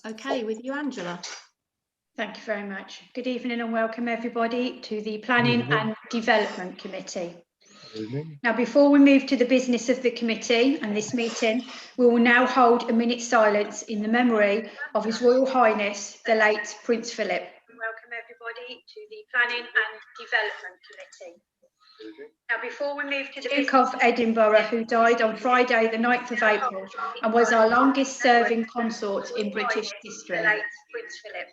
Okay, with you, Angela. Thank you very much. Good evening and welcome everybody to the Planning and Development Committee. Now, before we move to the business of the committee and this meeting, we will now hold a minute's silence in the memory of His Royal Highness, the late Prince Philip. Welcome everybody to the Planning and Development Committee. Now, before we move to the Duke of Edinburgh, who died on Friday, the 9th of April, and was our longest serving consort in British history. The late Prince Philip.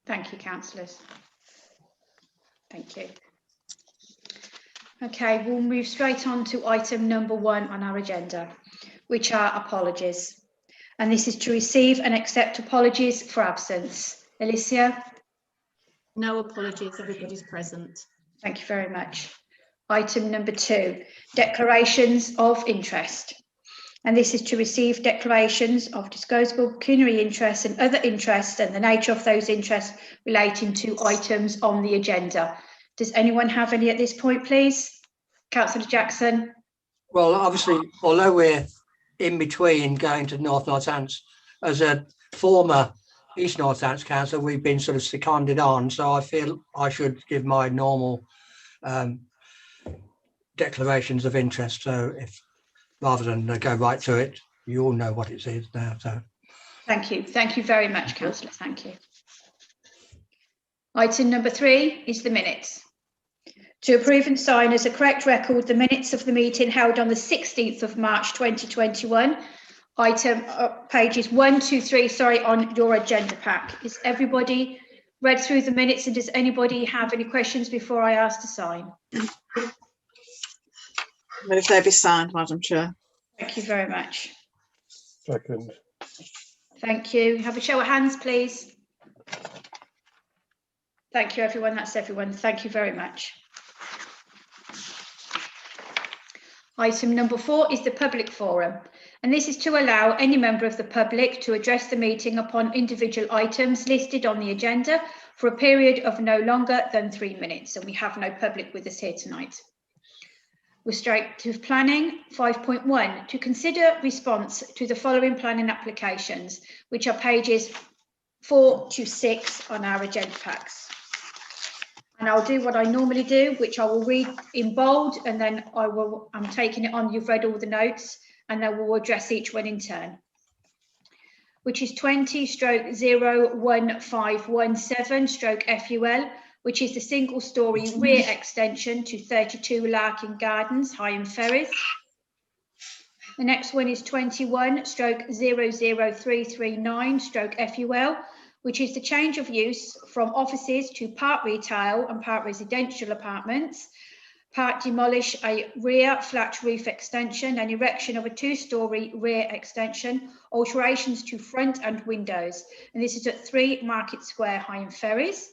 Thank you, councillors. Thank you. Okay, we'll move straight on to item number 1 on our agenda, which are apologies. And this is to receive and accept apologies for absence. Alicia? No apologies, everybody's present. Thank you very much. Item number 2, declarations of interest. And this is to receive declarations of disposable pecuniary interests and other interests and the nature of those interests relating to items on the agenda. Does anyone have any at this point, please? Councillor Jackson. Well, obviously, although we're in between going to North Northants, as a former East Northants councillor, we've been sort of seconded on, so I feel I should give my normal declarations of interest. So if rather than go right to it, you all know what it is now. So thank you very much, councillor. Thank you. Item number 3 is the minutes. To approve and sign as a correct record the minutes of the meeting held on the 16th of March 2021. Item pages 1 to 3, sorry, on your agenda pack. Is everybody read through the minutes, and does anybody have any questions before I ask to sign? Move they be signed, Madam Chair. Thank you very much. Second. Thank you. Have a show of hands, please. Thank you, everyone. That's everyone. Thank you very much. Item number 4 is the public forum, and this is to allow any member of the public to address the meeting upon individual items listed on the agenda for a period of no longer than 3 minutes, and we have no public with us here tonight. We're straight to planning. 5.1, to consider response to the following planning applications, which are pages 4 to 6 on our agenda packs. And I'll do what I normally do, which I will read in bold, and then I'm taking it on, you've read all the notes, and then we'll address each one in turn. Which is 20/01517/FUL, which is the single story rear extension to 32 Larkin Gardens, Heigham Ferries. The next one is 21/00339/FUL, which is the change of use from offices to part retail and part residential apartments, part demolish a rear flat roof extension and erection of a 2-storey rear extension, alterations to front and windows. And this is at 3 Market Square, Heigham Ferries.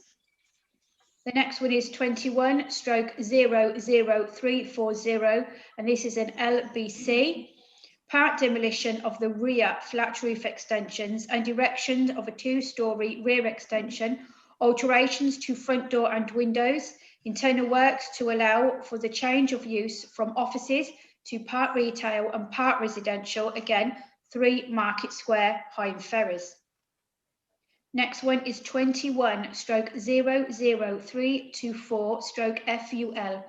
The next one is 21/00340, and this is an LBC. Part demolition of the rear flat roof extensions and erection of a 2-storey rear extension, alterations to front door and windows, internal works to allow for the change of use from offices to part retail and part residential, again, 3 Market Square, Higham Ferries. Next one is 21/00324/FUL,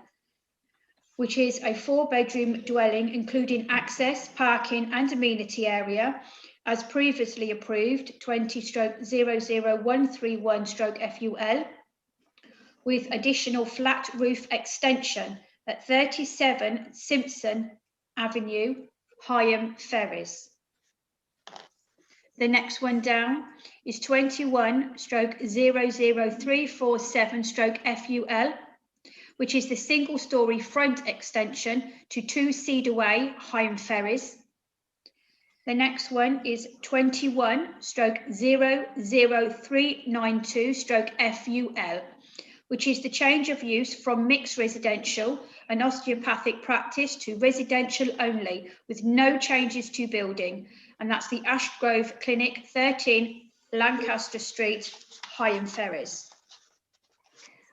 which is a 4-bedroom dwelling including access, parking and amenity area as previously approved 20/00131/FUL with additional flat roof extension at 37 Simpson Avenue, Higham Ferries. The next one down is 21/00347/FUL, which is the single-storey front extension to 2 Cedar Way, Higham Ferries. The next one is 21/00392/FUL, which is the change of use from mixed residential and osteopathic practice to residential only, with no changes to building. And that's the Ashgrove Clinic, 13 Lancaster Street, Higham Ferries.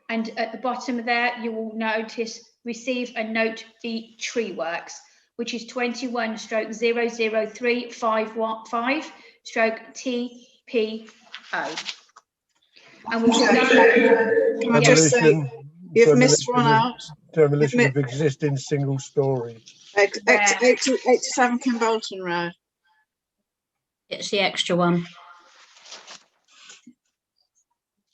And at the bottom there, you will notice, receive and note the tree works, which is 21/00355/TPO. And we'll Can I just say, you've missed one out. Demolition of existing single story. 87 Kimbolton Road. It's the extra one.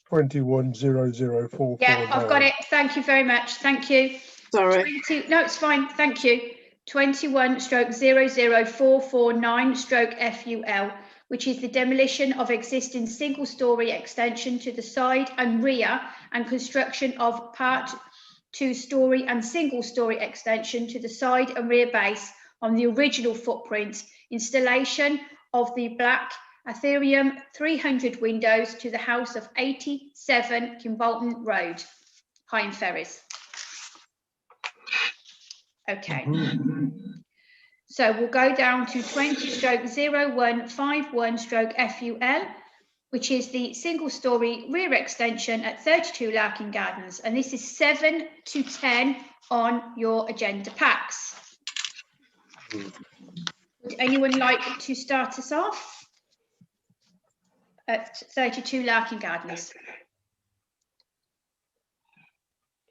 21/00449. Yeah, I've got it. Thank you very much. Thank you. Sorry. No, it's fine. Thank you. 21/00449/FUL, which is the demolition of existing single-storey extension to the side and rear and construction of part 2-storey and single-storey extension to the side and rear base on the original footprint, installation of the black Aetherium 300 windows to the house of 87 Kimbolton Road, Higham Ferries. Okay. So we'll go down to 20/0151/FUL, which is the single-storey rear extension at 32 Larkin Gardens. And this is 7 to 10 on your agenda packs. Would anyone like to start us off? At 32 Larkin Gardens.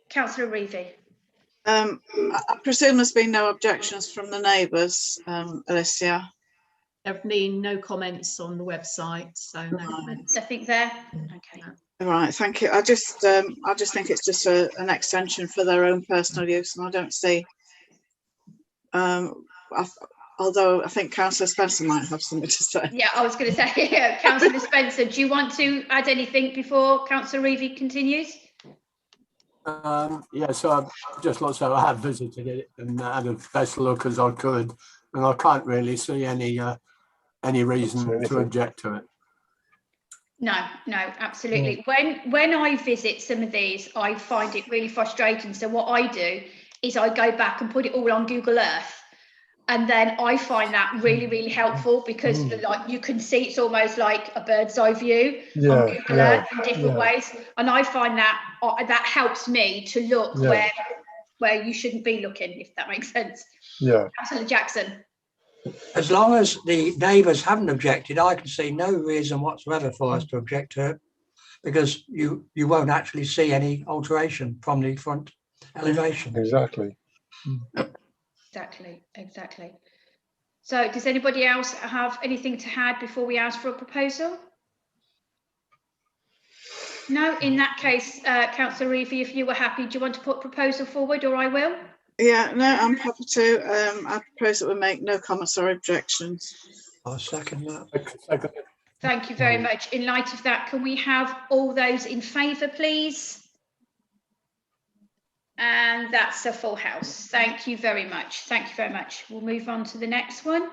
Councillor Reevy. I presume there's been no objections from the neighbours, Alicia. There have been no comments on the website, so no comments. Nothing there. Okay. Right, thank you. I just think it's just an extension for their own personal use, and I don't see. Although I think Councillor Spencer might have something to say. Yeah, I was going to say, yeah, Councillor Spencer, do you want to add anything before Councillor Reevy continues? Yeah, so I've just looked, so I have visited it and had a best look as I could, and I can't really see any reason to object to it. No, absolutely. When I visit some of these, I find it really frustrating. So what I do is I go back and put it all on Google Earth. And then I find that really, really helpful because like you can see it's almost like a bird's eye view on Google Earth in different ways. And I find that that helps me to look where you shouldn't be looking, if that makes sense. Yeah. Councillor Jackson. As long as the neighbours haven't objected, I can see no reason whatsoever for us to object to it, because you won't actually see any alteration from the front elevation. Exactly. Exactly. So does anybody else have anything to add before we ask for a proposal? No, in that case, Councillor Reevy, if you were happy, do you want to put proposal forward, or I will? Yeah, no, I'm happy to. I propose that we make no comments or objections. I'll second that. Thank you very much. In light of that, can we have all those in favour, please? And that's a full house. Thank you very much. Thank you very much. We'll move on to the next one.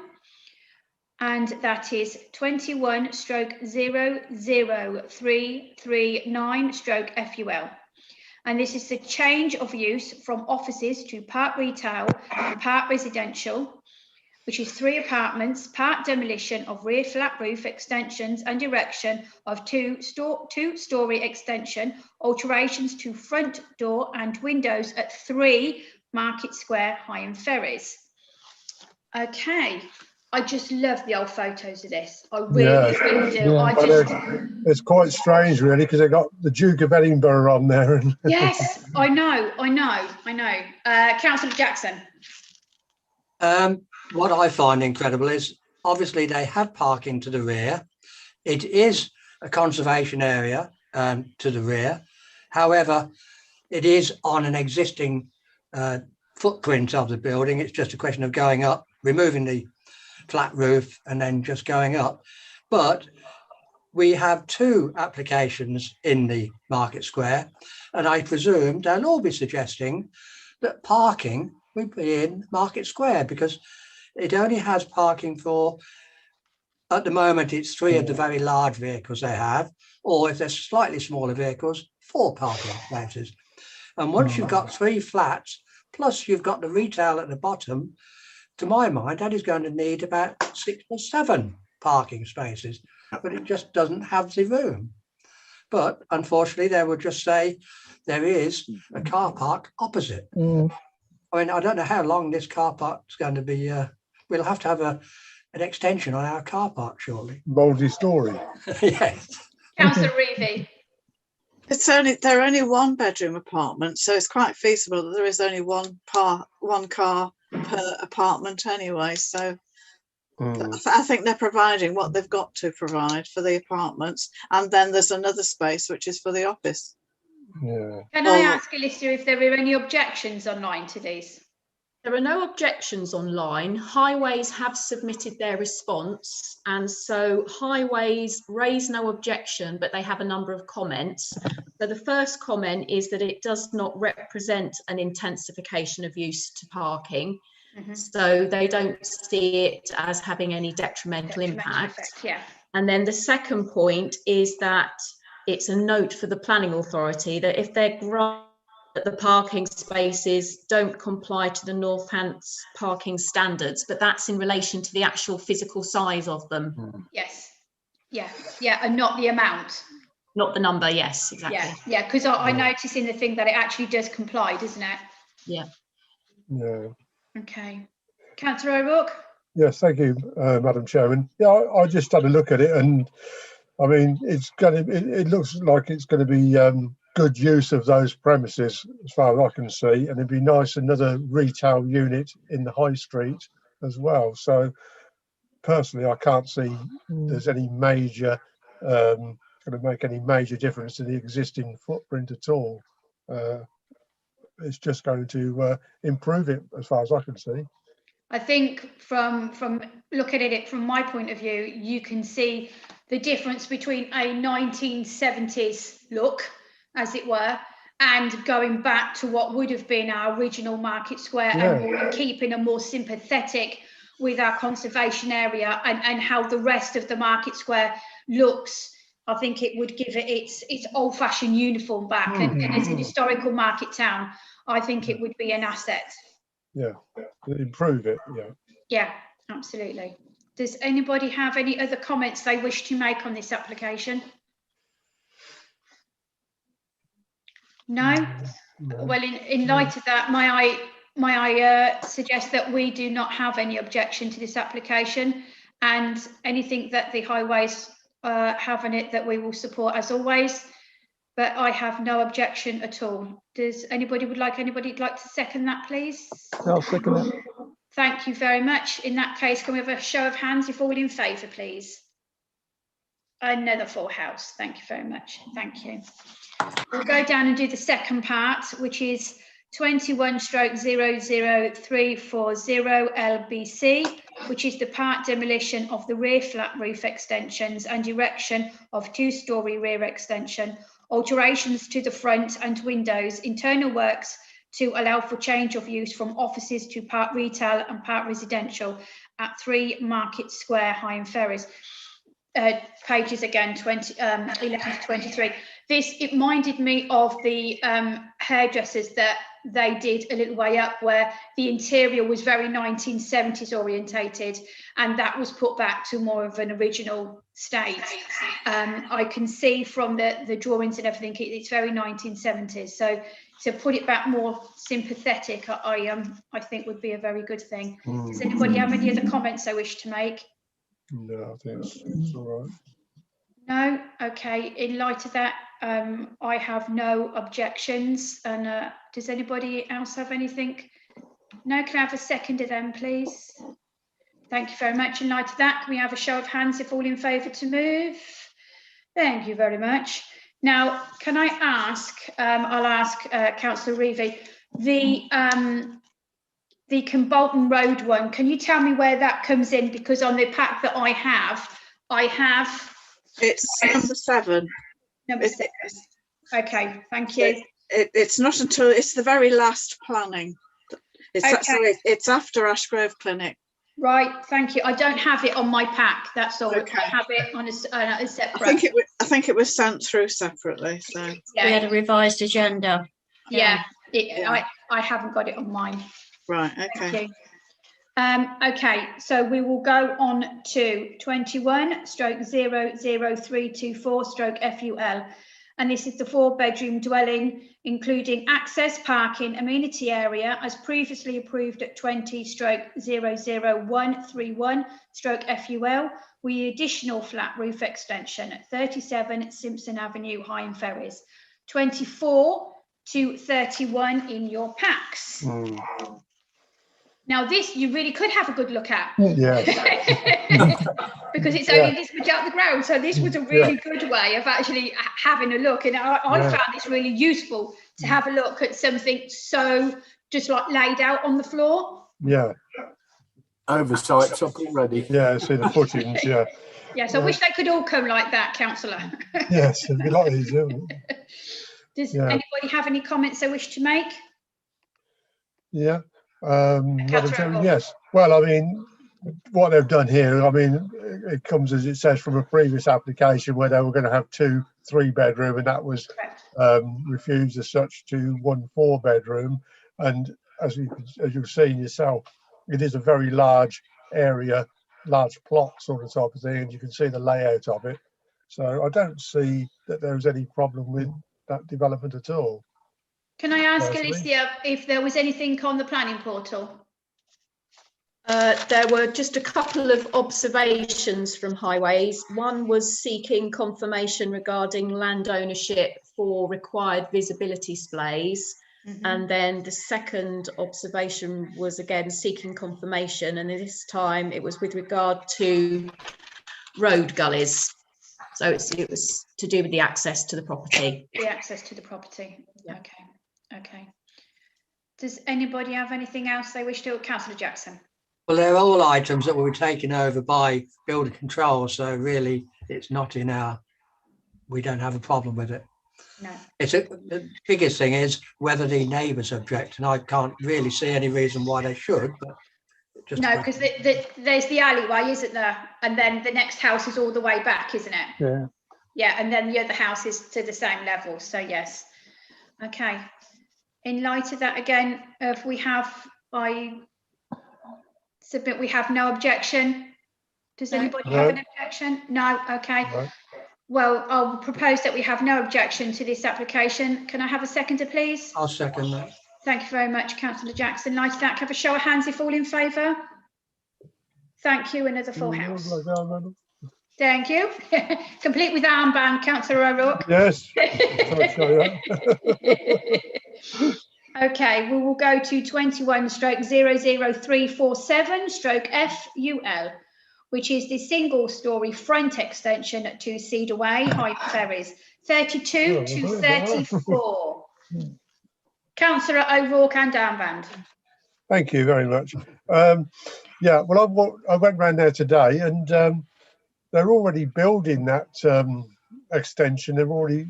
And that is 21/00339/FUL. And this is the change of use from offices to part retail and part residential, which is 3 apartments, part demolition of rear flat roof extensions and erection of 2-storey extension, alterations to front door and windows at 3 Market Square, Higham Ferries. Okay. I just love the old photos of this. I really, Yeah. really do. Yeah. I But just, it's quite strange, really, because they got the Duke of Edinburgh on there. And yes, I know. Councillor Jackson. What I find incredible is obviously they have parking to the rear. It is a conservation area to the rear. However, it is on an existing footprint of the building. It's just a question of going up, removing the flat roof and then just going up. But we have 2 applications in the Market Square, and I presume they'll all be suggesting that parking will be in Market Square, because it only has parking for, at the moment, it's 3 of the very large vehicles they have, or if they're slightly smaller vehicles, 4 parking places. And once you've got 3 flats, plus you've got the retail at the bottom, to my mind, that is going to need about 6 or 7 parking spaces, but it just doesn't have the room. But unfortunately, they would just say there is a car park opposite. I mean, I don't know how long this car park is going to be. We'll have to have an extension on our car park shortly. multi-story. Yes. Councillor Reevy. They're only 1-bedroom apartments, so it's quite feasible that there is only one car per apartment anyway. So I think they're providing what they've got to provide for the apartments, and then there's another space which is for the office. Yeah. Can I ask Alicia if there are any objections online to these? There are no objections online. Highways have submitted their response, and so Highways raise no objection, but they have a number of comments. So the first comment is that it does not represent an intensification of use to parking. So they don't see it as having any detrimental impact. Effect, yeah. And then the second point is that it's a note for the planning authority that if they're that the parking spaces don't comply to the Northants parking standards, but that's in relation to the actual physical size of them. Yes. Yeah. Yeah. And not the amount. Not the number. Yes, exactly. Yeah. Yeah. Because I noticed in the thing that it actually does comply, doesn't it? Yeah. Yeah. Okay. Councillor O'Rourke. Yes, thank you, Madam Chairman. Yeah, I just had a look at it, and I mean, it looks like it's going to be good use of those premises as far as I can see, and it'd be nice another retail unit in the high street as well. So personally, I can't see there's any major going to make any major difference to the existing footprint at all. It's just going to improve it as far as I can see. I think from looking at it from my point of view, you can see the difference between a 1970s look, as it were, and going back to what would have been our original Market Square, and keeping a more sympathetic with our conservation area and how the rest of the Market Square looks. I think it would give it its old-fashioned uniform back, and as an historical market town, I think it would be an asset. Yeah, improve it. Yeah, absolutely. Does anybody have any other comments they wish to make on this application? No? Well, in light of that, may I suggest that we do not have any objection to this application, and anything that the Highways have in it that we will support as always. But I have no objection at all. Does anybody like to second that, please? I'll second that. Thank you very much. In that case, can we have a show of hands if all in favour, please? Another full house. Thank you very much. Thank you. We'll go down and do the second part, which is 21/00340 LBC, which is the part demolition of the rear flat roof extensions and erection of 2-storey rear extension, alterations to the front and windows, internal works to allow for change of use from offices to part retail and part residential at 3 Market Square, Higham Ferries. Pages again, 11 to 23. It minded me of the hairdressers that they did a little way up, where the interior was very 1970s orientated, and that was put back to more of an original state. I can see from the drawings and everything, it's very 1970s. So to put it back more sympathetic, I think would be a very good thing. Does anybody have any other comments they wish to make? No, I think it's all right. No? Okay, in light of that, I have no objections. And does anybody else have anything? No, can I have a seconder then, please? Thank you very much. In light of that, can we have a show of hands if all in favour to move? Thank you very much. Now, can I ask, I'll ask Councillor Reevy, the Kimbolton Road one, can you tell me where that comes in? Because on the pack that I have, It's number 7. number 6. Okay, thank you. It's not until it's the very last planning. It's Okay. sorry, it's after Ashgrove Clinic. Right, thank you. I don't have it on my pack, that's all. Okay. I have it on a I separate. think it was sent through separately. So We Yeah, had a revised agenda. yeah. Yeah. I haven't got it on mine. right, Thank okay. you. Okay, so we will go on to 21/00324/FUL. And this is the 4-bedroom dwelling, including access, parking, amenity area, as previously approved at 20/00131/FUL, with the additional flat roof extension at 37 Simpson Avenue, Hyne Ferries. 24 to 31 in your packs. Now this you really could have a good look at. Yeah, Because it's only this much out the ground, so this was a really good way of actually having a look, and I found this really useful to have a look at something so just like laid out on the floor. yeah, Oversights up already. yeah. See the footings. Yeah, Yes, I wish they could all come like that, Councillor. yes. It'd be a lot easier. wouldn't it? Does Yeah. anybody have any comments they wish to make? Yeah. Madam Councillor Chairman, Hall. yes. Well, I mean, what they've done here, I mean, it comes as it says from a previous application where they were going to have 2 3-bedroom, and that was Correct. refused as such to 1 4-bedroom. And as you've seen yourself, it is a very large area, large plot sort of type of thing, and you can see the layout of it. So I don't see that there's any problem with that development at all. Can I ask Personally. Alicia if there was anything on the planning portal? There were just a couple of observations from Highways. One was seeking confirmation regarding land ownership for required visibility displays. And then the second observation was again seeking confirmation, and this time it was with regard to road gullies. So it was to do with the access to the property. The access to the property. Yeah. Okay. Does anybody have anything else they wish to? Councillor Jackson. Well, they're all items that will be taken over by building control, so really it's not in our, we don't have a problem with it. No. The biggest thing is whether the neighbours object, and I can't really see any reason why they should, but just. No, because there's the alleyway, isn't there? And then the next house is all the way back, isn't it? Yeah. Yeah, and then the other house is to the same level, so yes. Okay. In light of that, again, if I submit we have no objection. Does anybody have an objection? No, okay. No. Well, I'll propose that we have no objection to this application. Can I have a seconder, please? I'll second that. Thank you very much, Councillor Jackson. In light of that, can I have a show of hands if all in favour? Thank you, another full house. Thank you. Complete with armband, Councillor O'Rourke. Yes. I'll show you that. Okay, we will go to 21/00347/FUL, which is the single-storey front extension to Cedar Way, Hyde Ferries, 32 to 34. Councillor O'Rourke and armband. Thank you very much. Yeah, well, I went round there today, and they're already building that extension. They're already,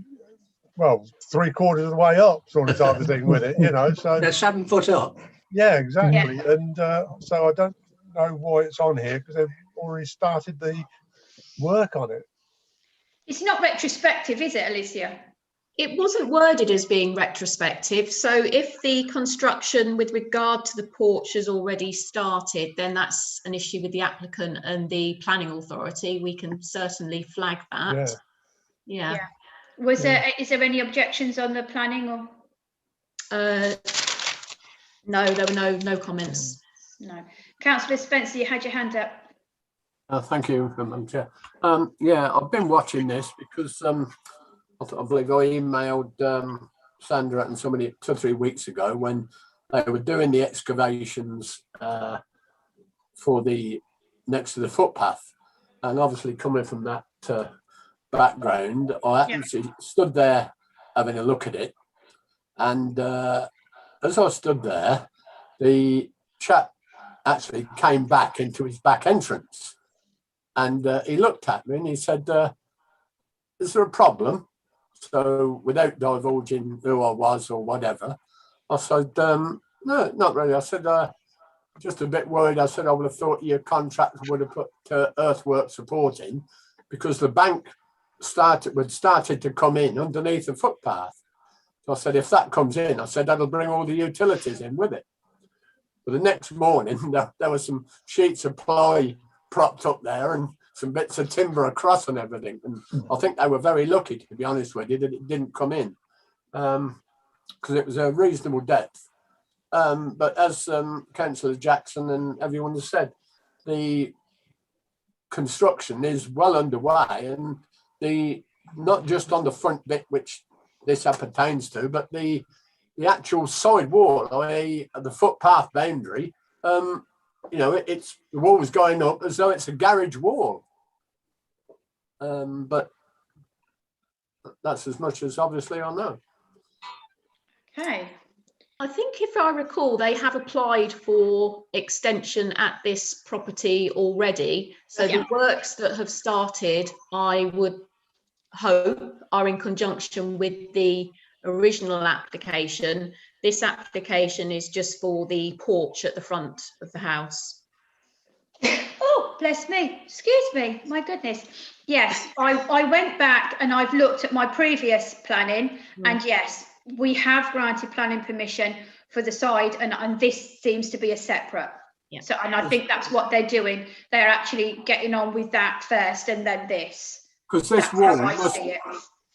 well, 3/4 of the way up, sort of type of thing with it, you know. So They're 7 foot up. yeah, exactly. And so I don't know why it's on here, because they've already started the work on it. It's not retrospective, is it, Alicia? It wasn't worded as being retrospective. So if the construction with regard to the porch has already started, then that's an issue with the applicant and the planning authority. We can certainly flag that. Yeah. Was there, is there any objections on the planning or? No, there were no comments. No. Councillor Spencer, you had your hand up. Thank you, Madam Chair. Yeah, I've been watching this because I believe I emailed Sandra and somebody 2 or 3 weeks ago when they were doing the excavations for the next to the footpath, and obviously coming from that background, I actually stood there having a look at it, and as I stood there, the chap actually came back into his back entrance, and he looked at me and he said, "Is there a problem?" So without divulging who I was or whatever, I said, "No, not really." I said, "Just a bit worried." I said, "I would have thought your contractor would have put earthwork support in, because the bank started to come in underneath the footpath." So I said, "If that comes in," I said, "that'll bring all the utilities in with it." But the next morning, there were some sheets of ply propped up there and some bits of timber across and everything. And I think they were very lucky, to be honest with you, that it didn't come in, because it was a reasonable depth. But as Councillor Jackson and everyone has said, the construction is well underway, and not just on the front bit, which this appertains to, but the actual side wall, i.e. the footpath boundary, it's the wall's going up as though it's a garage wall. But that's as much as obviously I know. Okay. I think if I recall, they have applied for extension at this property already. So the works that have started, I would hope, are in conjunction with the original application. This application is just for the porch at the front of the house. Oh, bless me. Excuse me. My goodness. Yes, I went back and I've looked at my previous planning, and yes, we have granted planning permission for the side, and this seems to be a separate. Yeah. So, and I think that's what they're doing. They're actually getting on with that first and then this. Because this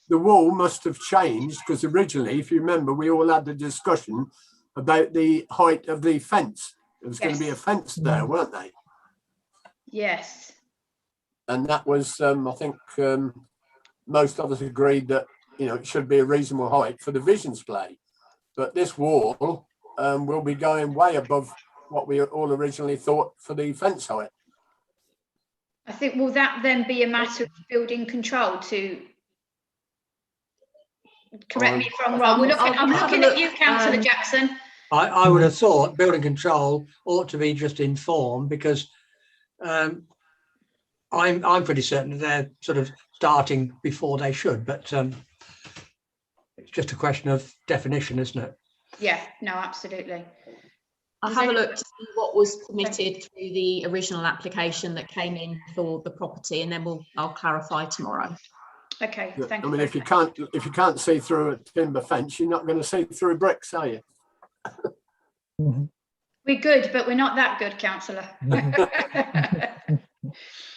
the wall must have changed, because originally, if you remember, we all had the discussion about the height of the fence. There was going to be a fence there, weren't they? Yes. And that was, I think, most of us agreed that, it should be a reasonable height for the visions play. But this wall will be going way above what we all originally thought for the fence height. I think, will that then be a matter of building control to correct me if I'm wrong? I'm looking at you, Councillor Jackson. I would have thought building control ought to be just informed, because I'm pretty certain that they're sort of starting before they should, but it's just a question of definition, isn't it? Yeah, no, absolutely. I'll have a look to see what was permitted through the original application that came in for the property, and then I'll clarify tomorrow. Okay, thank you. I mean, if you can't see through a timber fence, you're not going to see through bricks, are you? We're good, but we're not that good, Councillor.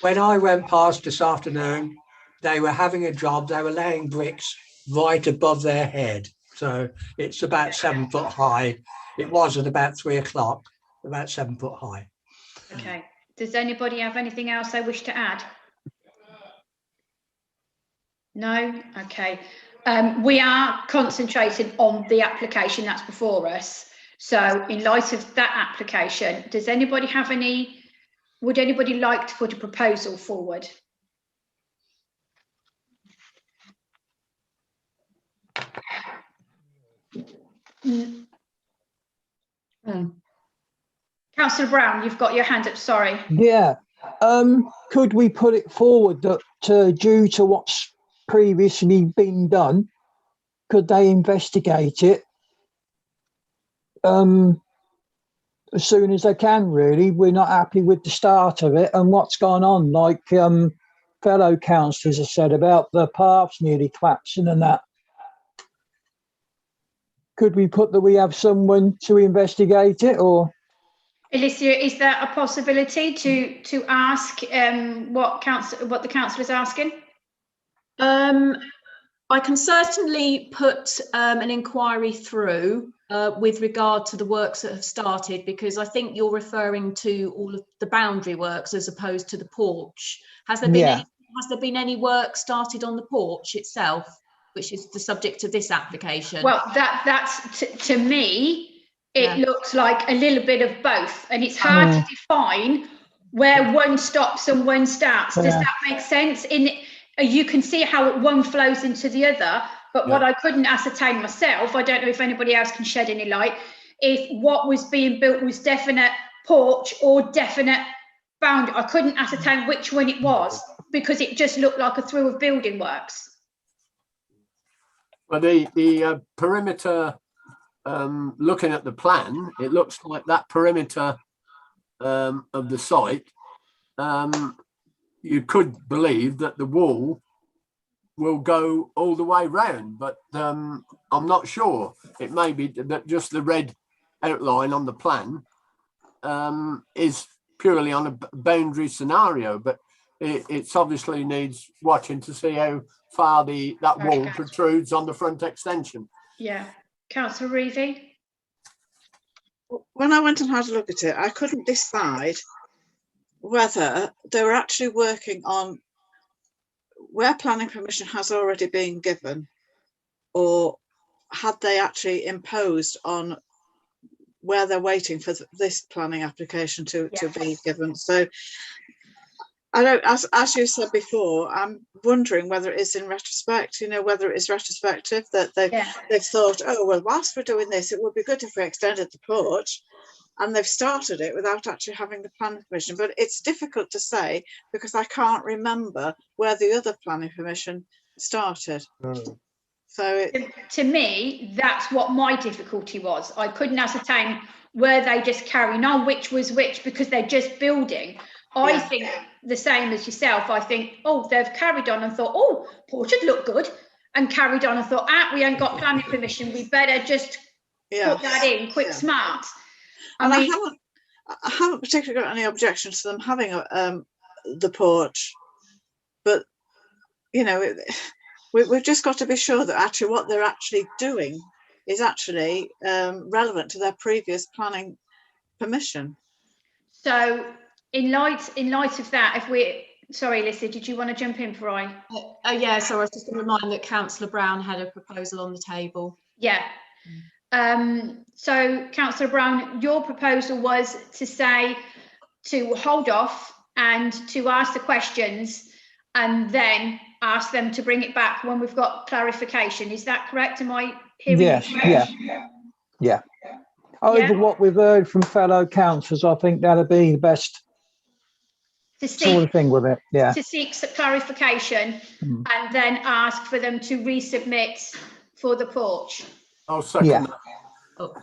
When I went past this afternoon, they were having a job. They were laying bricks right above their head. So it's about 7 foot high. It was at about 3 o'clock, about 7 foot high. Okay. Does anybody have anything else they wish to add? No? Okay. We are concentrating on the application that's before us. So in light of that application, does anybody have would anybody like to put a proposal forward? Councillor Brown, you've got your hand up, sorry. Yeah. Could we put it forward that due to what's previously been done, could they investigate it as soon as they can, really? We're not happy with the start of it and what's gone on, like fellow councillors have said about the paths nearly collapsing and that. could we put that we have someone to investigate it, or? Alicia, is there a possibility to ask what the council is asking? I can certainly put an inquiry through with regard to the works that have started, because I think you're referring to all of the boundary works as opposed to the porch. Has there been any work started on the porch itself, which is the subject of this application? Well, that's to me, it looks like a little bit of both, and it's hard to define where one stops and one starts. Does that make sense? You can see how one flows into the other, but what I couldn't ascertain myself, I don't know if anybody else can shed any light, if what was being built was definite porch or definite boundary. I couldn't ascertain which one it was, because it just looked like a through of building works. Well, the perimeter, looking at the plan, it looks like that perimeter of the site, you could believe that the wall will go all the way round, but I'm not sure. It may be that just the red outline on the plan is purely on a boundary scenario, but it's obviously needs watching to see how far that wall protrudes on the front extension. Yeah. Councillor Reevy? When I went and had a look at it, I couldn't decide whether they were actually working on where planning permission has already been given, or had they actually imposed on where they're waiting for this planning application to be given. So I don't, as you said before, I'm wondering whether it is in retrospect, whether it is retrospective that they've thought, oh, well, whilst we're doing this, it would be good if we extended the porch, and they've started it without actually having the planning permission. But it's difficult to say, because I can't remember where the other planning permission started. So to me, that's what my difficulty was. I couldn't ascertain where they just carrying on, which was which, because they're just building. I think the same as yourself. I think, oh, they've carried on and thought, oh, porch would look good, and carried on and thought, we ain't got planning permission, we better just put that in quick, smart. And I haven't particularly got any objection to them having the porch, but we've just got to be sure that actually what they're actually doing is actually relevant to their previous planning permission. So in light of that, sorry, Lisa, did you want to jump in before I? Yeah, so I was just going to remind that Councillor Brown had a proposal on the table. Yeah. So Councillor Brown, your proposal was to hold off and to ask the questions and then ask them to bring it back when we've got clarification. Is that correct? Am I hearing you correct? Yeah. Over what we've heard from fellow councillors, I think that'll be the best sort of thing with it. Yeah. To seek some clarification and then ask for them to resubmit for the porch. I'll second that. Oh,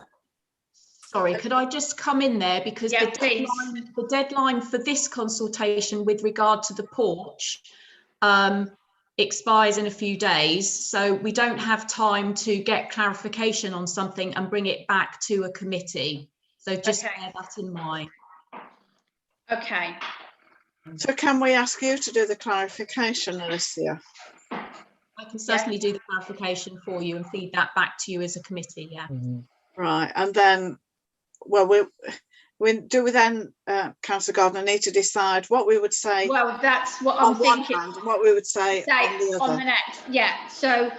sorry, could I just come in there, because the deadline for this consultation with regard to the porch expires in a few days, so we don't have time to get clarification on something and bring it back to a committee. So just bear that in mind. Okay. So can we ask you to do the clarification, Alicia? I can certainly do the clarification for you and feed that back to you as a committee. Yeah. Right, and then, well, we then, Councillor Gardner, need to decide what we would say. Well, that's what I'm thinking. On one hand, and what we would say on the other. On the next, yeah. So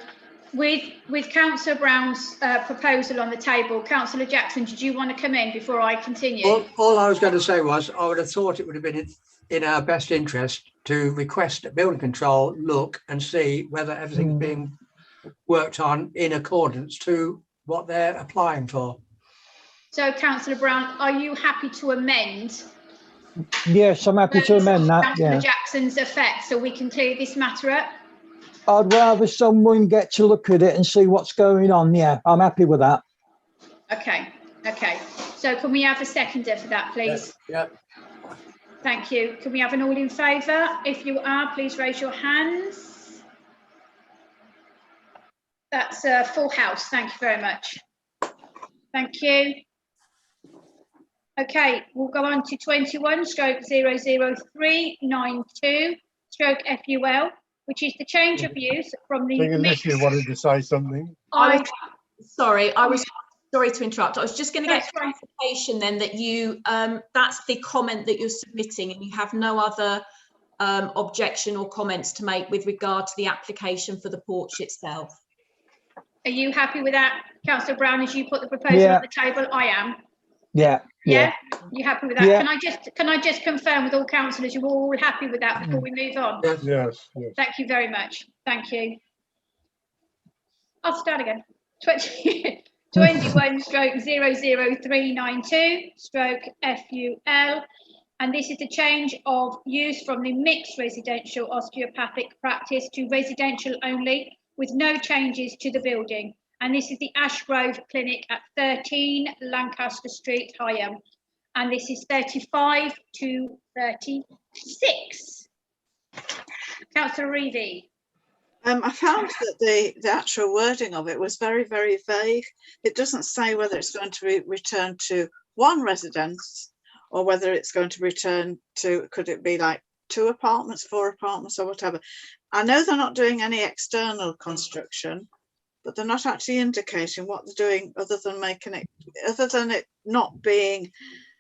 with Councillor Brown's proposal on the table, Councillor Jackson, did you want to come in before I continue? All I was going to say was, I would have thought it would have been in our best interest to request that building control look and see whether everything's being worked on in accordance to what they're applying for. So, Councillor Brown, are you happy to amend? Yes, I'm happy to amend that. Councillor Jackson's effect, so we can clear this matter up? I'd rather someone get to look at it and see what's going on. Yeah, I'm happy with that. Okay. So can we have a seconder for that, please? Yeah. Thank you. Can we have an all in favour? If you are, please raise your hands. That's a full house. Thank you very much. Thank you. Okay, we'll go on to 21/00392 FUL, which is the change of use from the Unless you wanted to say something. I was sorry to interrupt. I was just going to get That's fine. clarification then that you that's the comment that you're submitting, and you have no other objection or comments to make with regard to the application for the porch itself. Are you happy with that, Councillor Brown, as you put the proposal Yeah. on the table? I am. Yeah. Yeah? You happy with that? Yeah. Can I just confirm with all councillors you're all happy with that before we move on? Yes. Yes. Thank you very much. Thank you. I'll start again. 21/00392 FUL. And this is the change of use from the mixed residential osteopathic practice to residential only, with no changes to the building. And this is the Ashgrove Clinic at 13 Lancaster Street, Higham. And this is 35 to 36. Councillor Reevy. I found that the actual wording of it was very, very vague. It doesn't say whether it's going to be returned to one residence or whether it's going to return to, could it be like 2 apartments, 4 apartments or whatever. I know they're not doing any external construction, but they're not actually indicating what they're doing other than it not being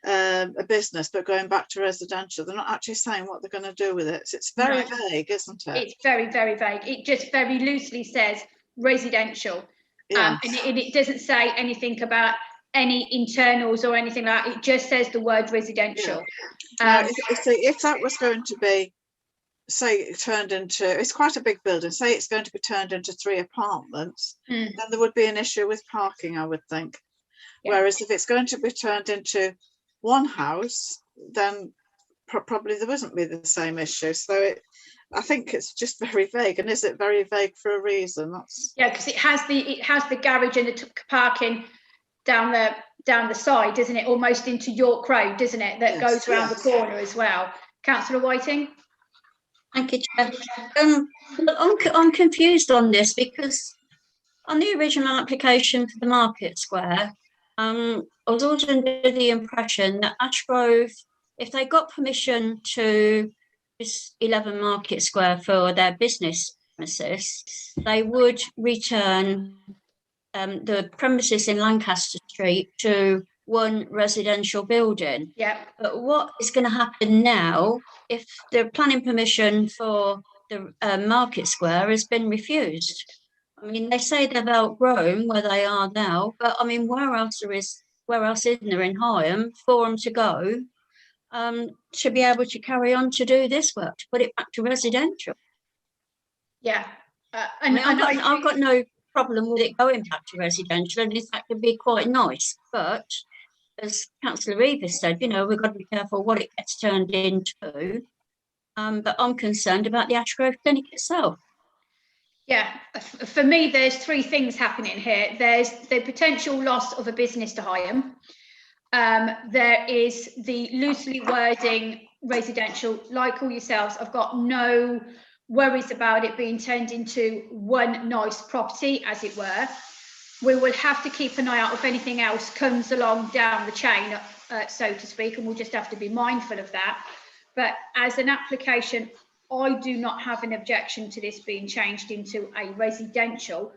a business, but going back to residential. They're not actually saying what they're going to do with it. So it's very vague, isn't it? It's very, very vague. It just very loosely says residential. Yeah. And it doesn't say anything about any internals or anything like that. It just says the word residential. Now, if that was going to be, say, turned into, it's quite a big building, say it's going to be turned into 3 apartments, then there would be an issue with parking, I would think. Yeah. Whereas if it's going to be turned into one house, then probably there wouldn't be the same issue. So I think it's just very vague. And is it very vague for a reason? Yeah, because it has the garage and the parking down the side, doesn't it? Almost into York Road, doesn't it? That goes around the corner as well. Councillor Whiting. Thank you, Chair. I'm confused on this because on the original application for the Market Square, I was always under the impression that Ashgrove, if they got permission to this 11 Market Square for their business premises, they would return the premises in Lancaster Street to one residential building. Yeah. But what is going to happen now if the planning permission for the Market Square has been refused? I mean, they say they've outgrown where they are now, but I mean, where else is there in Higham for them to go to be able to carry on to do this work, to put it back to residential? Yeah. I've got no problem with it going back to residential, and in fact, it'd be quite nice. But as Councillor Reeves said, we've got to be careful what it gets turned into. But I'm concerned about the Ashgrove Clinic itself. Yeah, for me, there's 3 things happening here. There's the potential loss of a business to Higham. There is the loosely wording residential. Like all yourselves, I've got no worries about it being turned into one nice property, as it were. We will have to keep an eye out if anything else comes along down the chain, so to speak, and we'll just have to be mindful of that. But as an application, I do not have an objection to this being changed into a residential,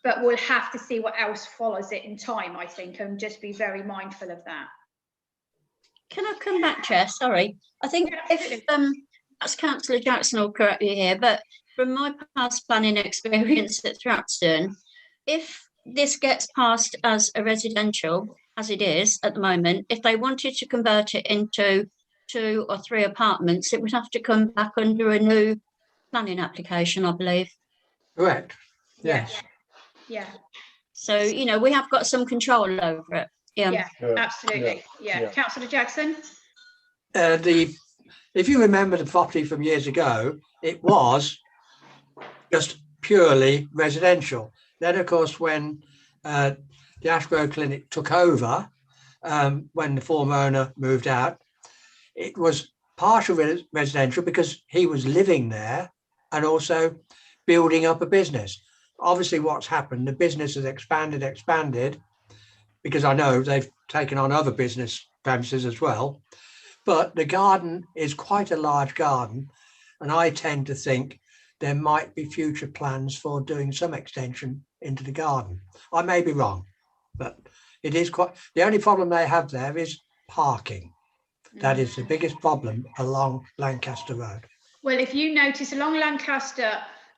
but we'll have to see what else follows it in time, I think, and just be very mindful of that. Can I come back, Chair? Sorry. I think if, as Councillor Jackson will correct me here, but from my past planning experience at Thrapston, if this gets passed as a residential, as it is at the moment, if they wanted to convert it into 2 or 3 apartments, it would have to come back under a new planning application, I believe. Correct. Yes. Yeah. So, we have got some control over it. Yeah, absolutely. Yeah. Councillor Jackson? If you remember the property from years ago, it was just purely residential. Then, of course, when the Ashgrove Clinic took over, when the former owner moved out, it was partial residential because he was living there and also building up a business. Obviously, what's happened, the business has expanded. because I know they've taken on other business premises as well. But the garden is quite a large garden, and I tend to think there might be future plans for doing some extension into the garden. I may be wrong, but it is quite, the only problem they have there is parking. That is the biggest problem along Lancaster Road. Well, if you notice along Lancaster,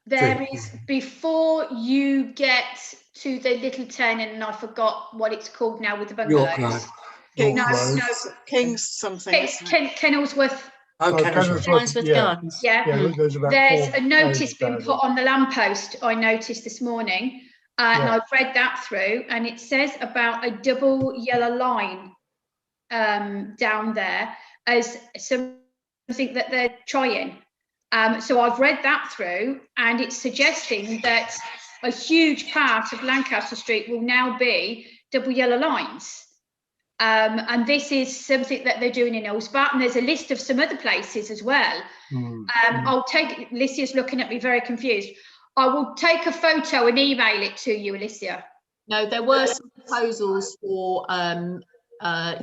there is, before you get to the little turn, and I forgot what it's called now with the York Road. bungalows. King's, No, King's something. it's Kenilsworth. Oh, Kenilsworth yeah. Gardens. Yeah. There's about There's 4 a notice houses been down put on the lamppost, I noticed this morning, and Yeah. I've read that through, and it says about a double yellow line down there as something that they're trying. So I've read that through, and it's suggesting that a huge part of Lancaster Street will now be double yellow lines. And this is something that they're doing in Elsbart, and there's a list of some other places as well. I'll take, Alicia's looking at me very confused. I will take a photo and email it to you, Alicia. No, there were some proposals for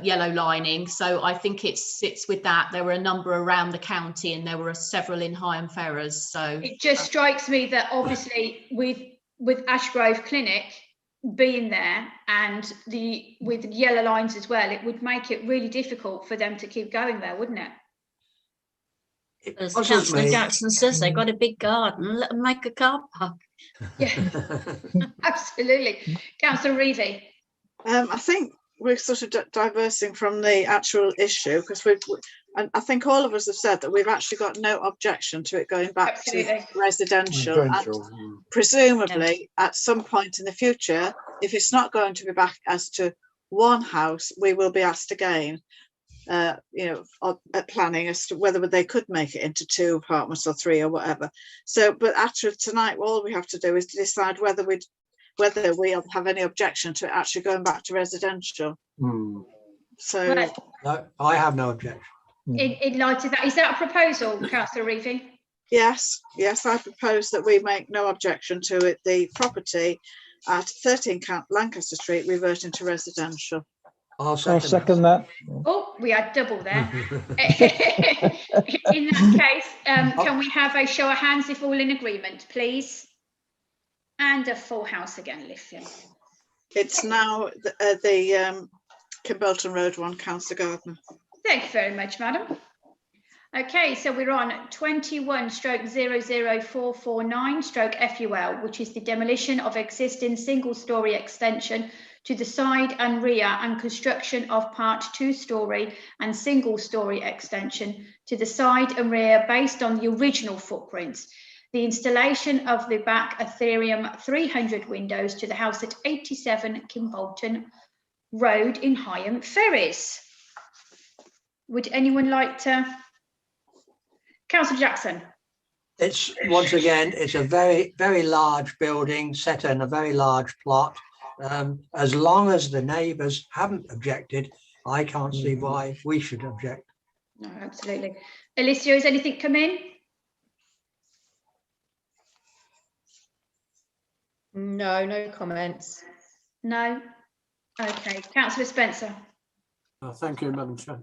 yellow lining, so I think it sits with that. There were a number around the county, and there were several in Higham Ferrers. So it just strikes me that obviously with Ashgrove Clinic being there, and with yellow lines as well, it would make it really difficult for them to keep going there, wouldn't it? As Councillor Jackson says, they've got a big garden, let them make a car park. Yeah, absolutely. Councillor Reevy. I think we're sort of diversing from the actual issue, because and I think all of us have said that we've actually got no objection to it going back to residential. And presumably at some point in the future, if it's not going to be back as to one house, we will be asked again, at planning as to whether they could make it into 2 apartments or 3 or whatever. So, but actually tonight, all we have to do is to decide whether we have any objection to it actually going back to residential. So no, I have no objection. In light of that, is that a proposal, Councillor Reevy? yes, I propose that we make no objection to it, the property at 13 Lancaster Street reverting to residential. I'll second that. Oh, we had double there. In that case, can we have a show of hands if all in agreement, please? And a full house again, Alicia. It's now the Kimbolton Road one, Councillor Gardner. Thank you very much, madam. Okay, so we're on 21/00449/FUL, which is the demolition of existing single-storey extension to the side and rear, and construction of part 2-storey and single-storey extension to the side and rear based on the original footprints. The installation of the back Ethereum 300 windows to the house at 87 Kimbolton Road in Higham Ferrers. Would anyone like to? Councillor Jackson. It's once again, it's a very, very large building set in a very large plot. As long as the neighbours haven't objected, I can't see why we should object. No, absolutely. Alicia, has anything come in? no comments. No. Okay, Councillor Spencer. Thank you, Madam Chair.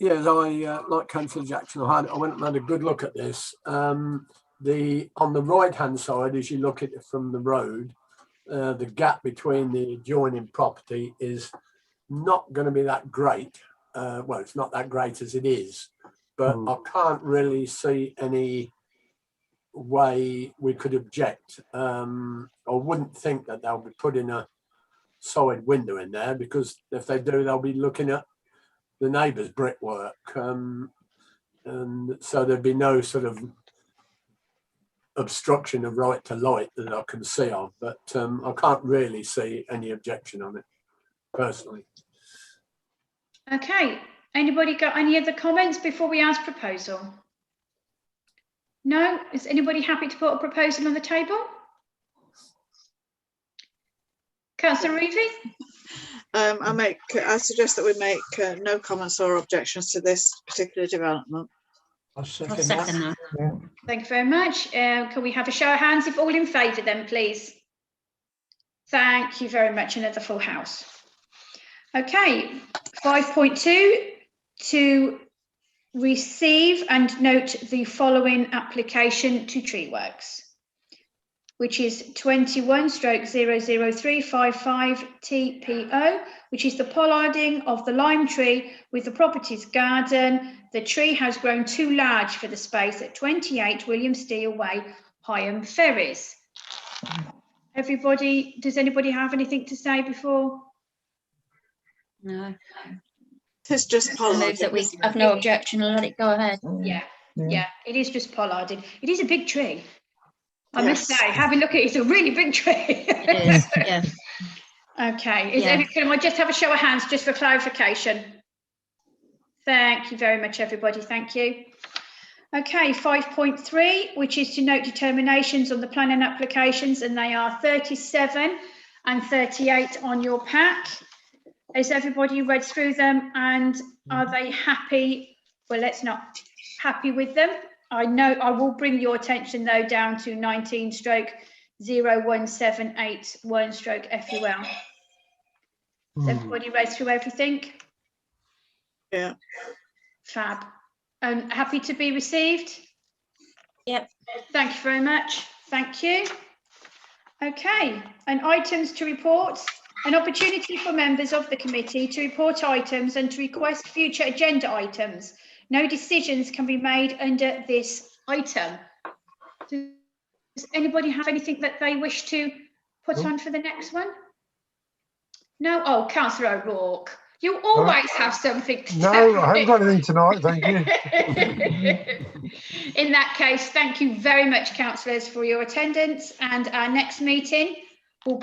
Yes, I like Councillor Jackson. I went and had a good look at this. On the right hand side, as you look at it from the road, the gap between the adjoining property is not going to be that great. Well, it's not that great as it is, but I can't really see any way we could object. I wouldn't think that they'll be putting a side window in there, because if they do, they'll be looking at the neighbour's brickwork, and so there'd be no sort of obstruction of right to light that I can see of, but I can't really see any objection on it personally. Okay, anybody got any other comments before we ask proposal? No? Is anybody happy to put a proposal on the table? Councillor Reevy? I suggest that we make no comments or objections to this particular development. I'll second that. Yeah. Thank you very much. Can we have a show of hands if all in favour then, please? Thank you very much. Another full house. Okay, 5.2, to receive and note the following application to Tree Works, which is 21/00355 TPO, which is the pollarding of the lime tree with the property's garden. The tree has grown too large for the space at 28 William Steele Way, Higham Ferries. Everybody, does anybody have anything to say before? No. It's just I pollarding. move that we isn't it? have no objection and let it go ahead. Yeah, it is just pollarded. It is a big tree. I must Yes. say, have a look at it, it's a really big tree. It is, yeah. Okay, Yeah. can I just have a show of hands just for clarification? Thank you very much, everybody. Thank you. Okay, 5.3, which is to note determinations on the planning applications, and they are 37 and 38 on your pack. Has everybody read through them and are they happy? Well, let's not happy with them. I know I will bring your attention though down to 19/01781/FUL. Has everybody read through everything? Yeah. Fab. And happy to be received? Yep. Thank you very much. Thank you. Okay, and items to report. An opportunity for members of the committee to report items and to request future agenda items. No decisions can be made under this item. Does anybody have anything that they wish to put on for the next one? No? Oh, Councillor O'Rourke, you always have something to No, tell I haven't me. got anything tonight, thank you. In that case, thank you very much, councillors, for your attendance, and our next meeting will be